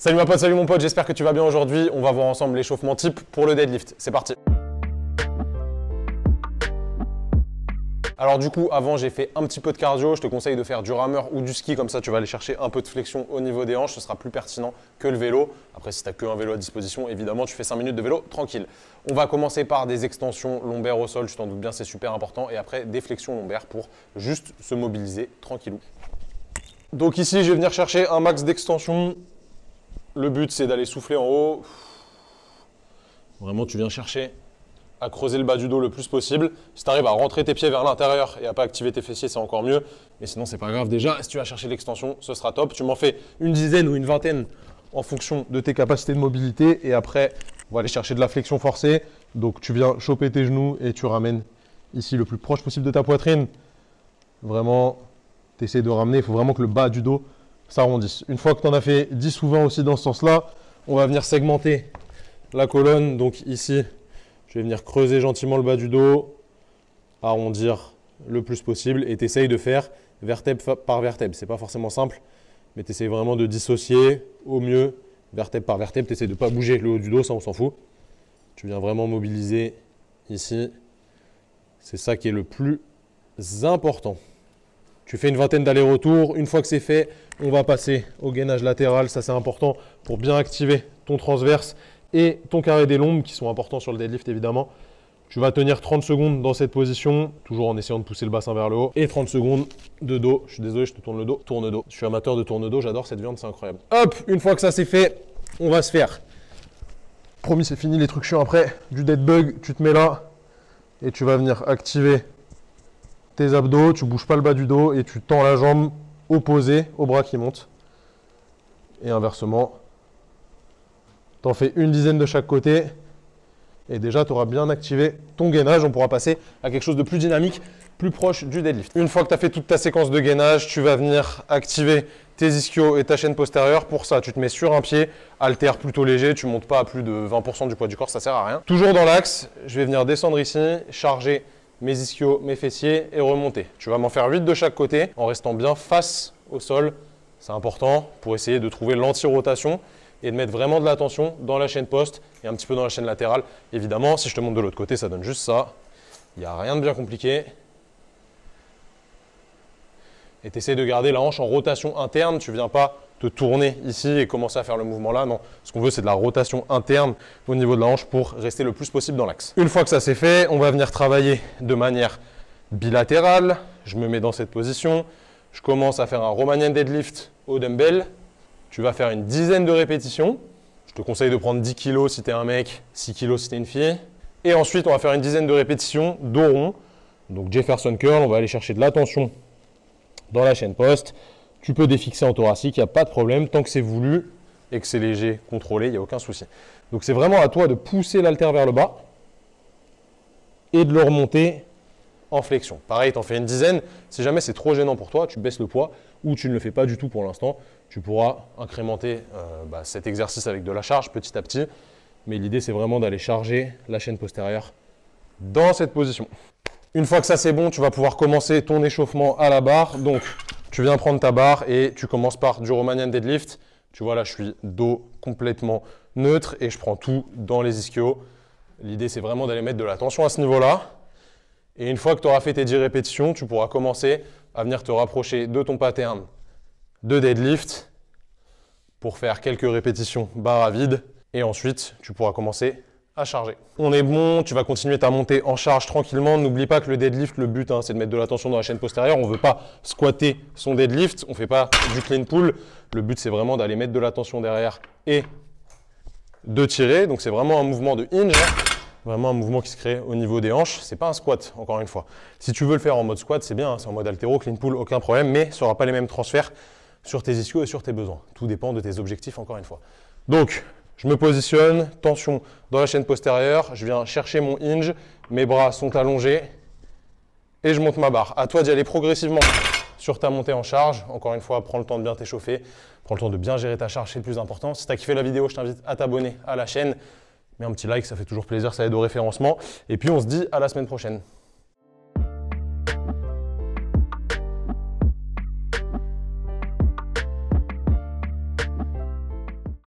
Salut ma pote, salut mon pote, j'espère que tu vas bien aujourd'hui. On va voir ensemble l'échauffement type pour le deadlift. C'est parti. Alors du coup, avant j'ai fait un petit peu de cardio. Je te conseille de faire du rameur ou du ski, comme ça tu vas aller chercher un peu de flexion au niveau des hanches. Ce sera plus pertinent que le vélo. Après, si tu n'as qu'un vélo à disposition, évidemment tu fais 5 minutes de vélo tranquille. On va commencer par des extensions lombaires au sol, je t'en doute bien, c'est super important. Et après des flexions lombaires pour juste se mobiliser tranquillou. Donc ici, je vais venir chercher un max d'extension. Le but, c'est d'aller souffler en haut. Vraiment, tu viens chercher à creuser le bas du dos le plus possible. Si tu arrives à rentrer tes pieds vers l'intérieur et à pas activer tes fessiers, c'est encore mieux. Mais sinon, c'est pas grave. Déjà, si tu vas chercher l'extension, ce sera top. Tu m'en fais une dizaine ou une vingtaine en fonction de tes capacités de mobilité. Et après, on va aller chercher de la flexion forcée. Donc, tu viens choper tes genoux et tu ramènes ici le plus proche possible de ta poitrine. Vraiment, tu essaies de ramener. Il faut vraiment que le bas du dos s'arrondisse. Une fois que tu en as fait 10 ou 20 aussi dans ce sens-là, on va venir segmenter la colonne. Donc ici, je vais venir creuser gentiment le bas du dos, arrondir le plus possible et tu essayes de faire vertèbre par vertèbre. Ce n'est pas forcément simple, mais tu essayes vraiment de dissocier au mieux vertèbre par vertèbre. Tu essayes de ne pas bouger le haut du dos, ça on s'en fout. Tu viens vraiment mobiliser ici. C'est ça qui est le plus important. Tu fais une vingtaine d'allers-retours. Une fois que c'est fait, on va passer au gainage latéral. Ça, c'est important pour bien activer ton transverse et ton carré des lombes qui sont importants sur le deadlift, évidemment. Tu vas tenir 30 secondes dans cette position, toujours en essayant de pousser le bassin vers le haut. Et 30 secondes de dos. Je suis désolé, je te tourne le dos. Tourne dos. Je suis amateur de tourne dos. J'adore cette viande, c'est incroyable. Hop, une fois que ça c'est fait, on va se faire. Promis, c'est fini les trucs chiants après. Du dead bug, tu te mets là et tu vas venir activer tes abdos, tu bouges pas le bas du dos et tu tends la jambe opposée au bras qui monte. Et inversement, tu en fais une dizaine de chaque côté. Et déjà, tu auras bien activé ton gainage. On pourra passer à quelque chose de plus dynamique, plus proche du deadlift. Une fois que tu as fait toute ta séquence de gainage, tu vas venir activer tes ischios et ta chaîne postérieure. Pour ça, tu te mets sur un pied, haltère plutôt léger. Tu ne montes pas à plus de 20% du poids du corps, ça ne sert à rien. Toujours dans l'axe, je vais venir descendre ici, charger mes ischios, mes fessiers et remonter. Tu vas m'en faire 8 de chaque côté en restant bien face au sol. C'est important pour essayer de trouver l'anti-rotation et de mettre vraiment de l'attention dans la chaîne poste et un petit peu dans la chaîne latérale. Évidemment, si je te montre de l'autre côté, ça donne juste ça. Il n'y a rien de bien compliqué. Et tu essaies de garder la hanche en rotation interne. Tu ne viens pas te tourner ici et commencer à faire le mouvement là. Non, ce qu'on veut, c'est de la rotation interne au niveau de la hanche pour rester le plus possible dans l'axe. Une fois que ça c'est fait, on va venir travailler de manière bilatérale. Je me mets dans cette position. Je commence à faire un Romanian deadlift au dumbbell. Tu vas faire une dizaine de répétitions. Je te conseille de prendre 10 kg si tu es un mec, 6 kg si tu es une fille. Et ensuite, on va faire une dizaine de répétitions dos rond. Donc Jefferson curl, on va aller chercher de la tension dans la chaîne poste. Tu peux défixer en thoracique, il n'y a pas de problème. Tant que c'est voulu et que c'est léger, contrôlé, il n'y a aucun souci. Donc c'est vraiment à toi de pousser l'haltère vers le bas et de le remonter en flexion. Pareil, tu en fais une dizaine. Si jamais c'est trop gênant pour toi, tu baisses le poids ou tu ne le fais pas du tout pour l'instant. Tu pourras incrémenter cet exercice avec de la charge petit à petit. Mais l'idée, c'est vraiment d'aller charger la chaîne postérieure dans cette position. Une fois que ça c'est bon, tu vas pouvoir commencer ton échauffement à la barre. Donc, tu viens prendre ta barre et tu commences par du Romanian deadlift. Tu vois là, je suis dos complètement neutre et je prends tout dans les ischios. L'idée, c'est vraiment d'aller mettre de la tension à ce niveau-là. Et une fois que tu auras fait tes 10 répétitions, tu pourras commencer à venir te rapprocher de ton pattern de deadlift pour faire quelques répétitions barre à vide. Et ensuite, tu pourras commencer à charger. On est bon, tu vas continuer ta montée en charge tranquillement. N'oublie pas que le deadlift, le but, c'est de mettre de la tension dans la chaîne postérieure. On ne veut pas squatter son deadlift, on ne fait pas du clean pull. Le but, c'est vraiment d'aller mettre de la tension derrière et de tirer. Donc, c'est vraiment un mouvement de hinge, vraiment un mouvement qui se crée au niveau des hanches. Ce n'est pas un squat, encore une fois. Si tu veux le faire en mode squat, c'est bien, c'est en mode haltéro, clean pull, aucun problème, mais ce ne sera pas les mêmes transferts sur tes ischios et sur tes besoins. Tout dépend de tes objectifs, encore une fois. Donc, je me positionne, tension dans la chaîne postérieure, je viens chercher mon hinge, mes bras sont allongés et je monte ma barre. À toi d'y aller progressivement sur ta montée en charge. Encore une fois, prends le temps de bien t'échauffer, prends le temps de bien gérer ta charge, c'est le plus important. Si tu as kiffé la vidéo, je t'invite à t'abonner à la chaîne. Mets un petit like, ça fait toujours plaisir, ça aide au référencement. Et puis on se dit à la semaine prochaine.